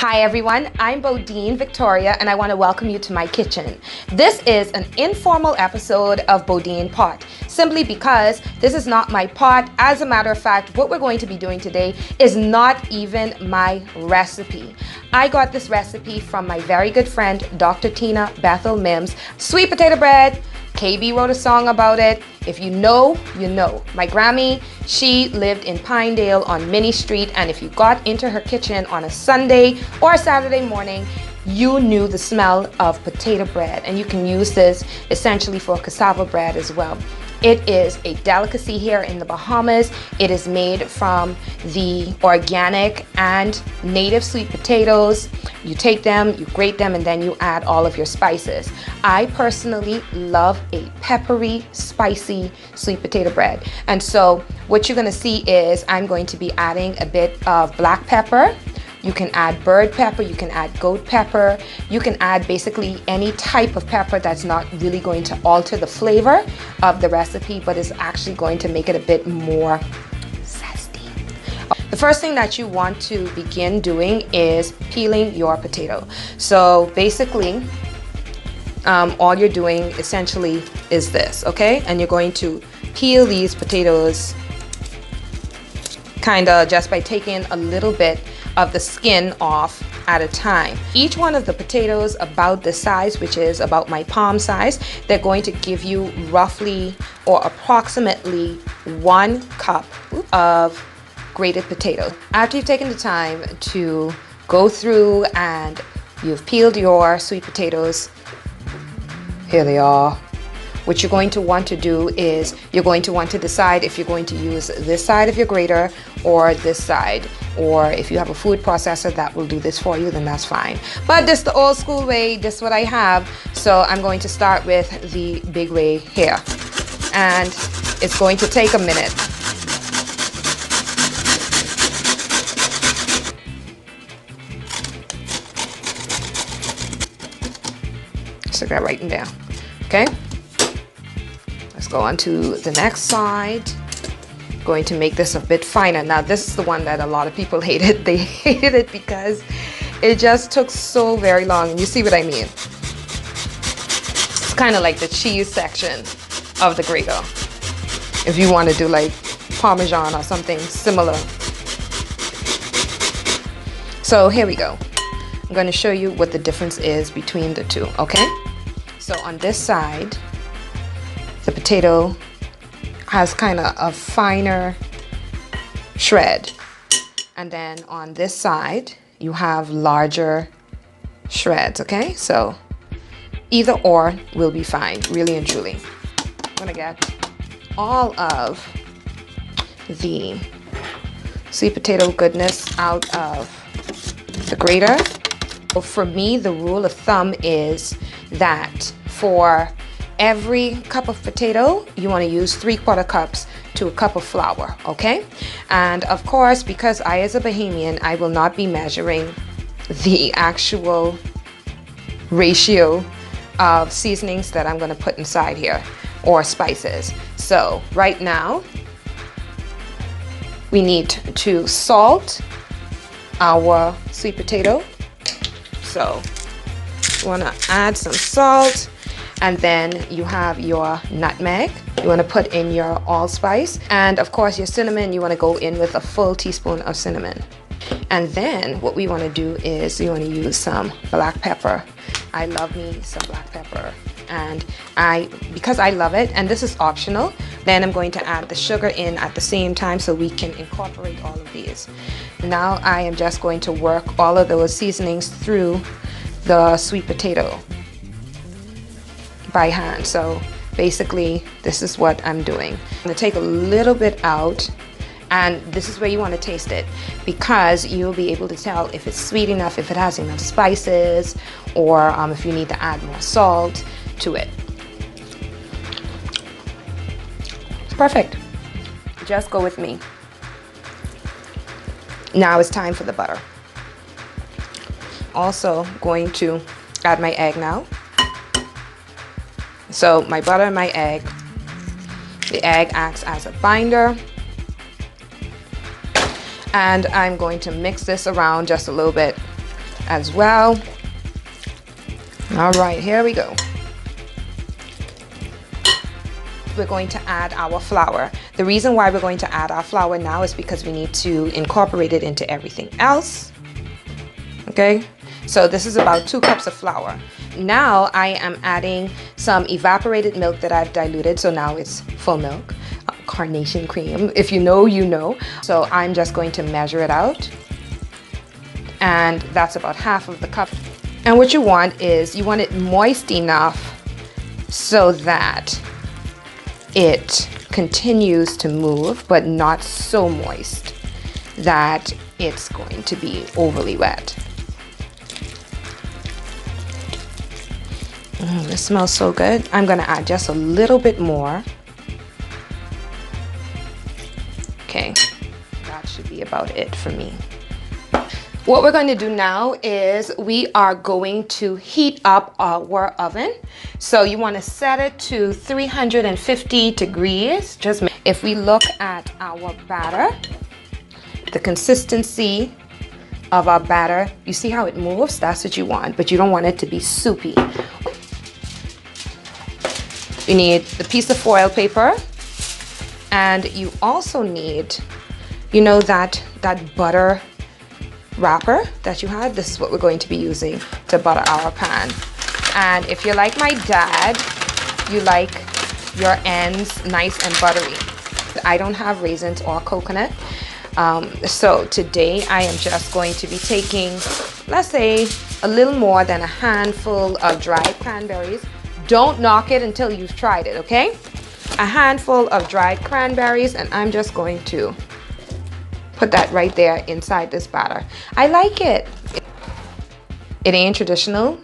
Hi everyone, I'm Bodine Victoria and I want to welcome you to my kitchen. This is an informal episode of Bodine Pot, simply because this is not my pot. As a matter of fact, what we're going to be doing today is not even my recipe. I got this recipe from my very good friend, Dr. Tina Bethel Mims. Sweet potato bread. KB wrote a song about it. If you know, you know. My Grammy, she lived in Pinedale on Minnie Street, and if you got into her kitchen on a Sunday or a Saturday morning, you knew the smell of potato bread, and you can use this essentially for cassava bread as well. It is a delicacy here in the Bahamas. It is made from the organic and native sweet potatoes. You take them, you grate them, and then you add all of your spices. I personally love a peppery, spicy sweet potato bread. And so what you're gonna see is I'm going to be adding a bit of black pepper. You can add bird pepper, you can add goat pepper, you can add basically any type of pepper that's not really going to alter the flavor of the recipe, but is actually going to make it a bit more zesty. The first thing that you want to begin doing is peeling your potato. So basically, all you're doing essentially is this, okay? And you're going to peel these potatoes kind of just by taking a little bit of the skin off at a time. Each one of the potatoes about the size, which is about my palm size, they're going to give you roughly or approximately 1 cup of grated potato. After you've taken the time to go through and you've peeled your sweet potatoes, here they are. What you're going to want to do is you're going to want to decide if you're going to use this side of your grater or this side. Or if you have a food processor that will do this for you, then that's fine. But this is the old school way, this is what I have. So I'm going to start with the big way here. And it's going to take a minute. Stick that right in there, okay? Let's go on to the next side. Going to make this a bit finer. Now this is the one that a lot of people hated. They hated it because it just took so very long. You see what I mean? It's kind of like the cheese section of the grater. If you want to do like Parmesan or something similar. So here we go. I'm going to show you what the difference is between the two, okay? So on this side, the potato has kind of a finer shred, and then on this side you have larger shreds, okay? So either or will be fine, really and truly. I'm gonna get all of the sweet potato goodness out of the grater. So for me, the rule of thumb is that for every cup of potato, you want to use 3/4 cups to a cup of flour, okay? And of course, because I, as a Bahamian, I will not be measuring the actual ratio of seasonings that I'm going to put inside here, or spices. So right now, we need to salt our sweet potato. So you want to add some salt. And then you have your nutmeg. You want to put in your allspice. And of course your cinnamon, you want to go in with a full teaspoon of cinnamon. And then what we want to do is you want to use some black pepper. I love me some black pepper. And because I love it, and this is optional, then I'm going to add the sugar in at the same time so we can incorporate all of these. Now I am just going to work all of those seasonings through the sweet potato by hand. So basically this is what I'm doing. I'm going to take a little bit out, and this is where you want to taste it, because you'll be able to tell if it's sweet enough, if it has enough spices, or if you need to add more salt to it. It's perfect. Just go with me. Now it's time for the butter. Also going to add my egg now. So my butter and my egg. The egg acts as a binder. And I'm going to mix this around just a little bit as well. All right, here we go. We're going to add our flour. The reason why we're going to add our flour now is because we need to incorporate it into everything else. Okay, so this is about 2 cups of flour. Now I am adding some evaporated milk that I've diluted, so now it's full milk. Carnation cream, if you know, you know. So I'm just going to measure it out, and that's about half of the cup. And what you want is, you want it moist enough so that it continues to move, but not so moist that it's going to be overly wet. This smells so good. I'm gonna add just a little bit more. Okay, that should be about it for me. What we're going to do now is we are going to heat up our oven. So you want to set it to 350 degrees. Just if we look at our batter, the consistency of our batter, you see how it moves? That's what you want, but you don't want it to be soupy. You need the piece of foil paper, and you also need, you know, that butter wrapper that you had. This is what we're going to be using to butter our pan. And if you're like my dad, you like your ends nice and buttery. I don't have raisins or coconut, so today I am just going to be taking, let's say, a little more than a handful of dried cranberries. Don't knock it until you've tried it, okay? A handful of dried cranberries, and I'm just going to put that right there inside this batter. I like it. It ain't traditional,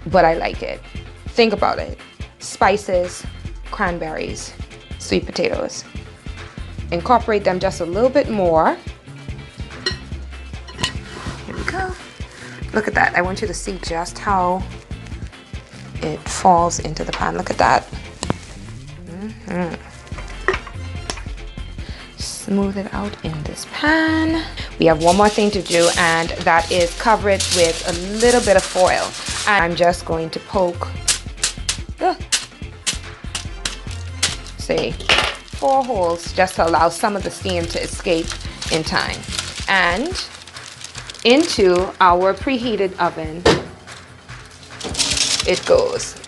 but I like it. Think about it. Spices, cranberries, sweet potatoes. Incorporate them just a little bit more. Here we go. Look at that. I want you to see just how it falls into the pan. Look at that. Smooth it out in this pan. We have one more thing to do, and that is cover it with a little bit of foil. And I'm just going to poke, say, 4 holes just to allow some of the steam to escape in time. And into our preheated oven it goes.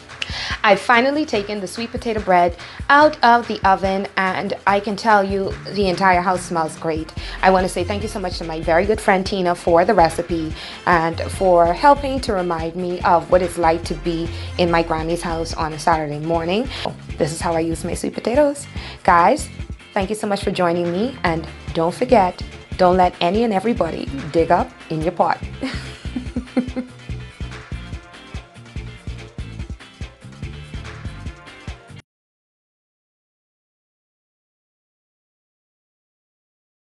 I've finally taken the sweet potato bread out of the oven, and I can tell you the entire house smells great. I want to say thank you so much to my very good friend Tina for the recipe and for helping to remind me of what it's like to be in my Grammy's house on a Saturday morning. This is how I use my sweet potatoes. Guys, thank you so much for joining me, and don't forget, don't let any and everybody dig up in your pot.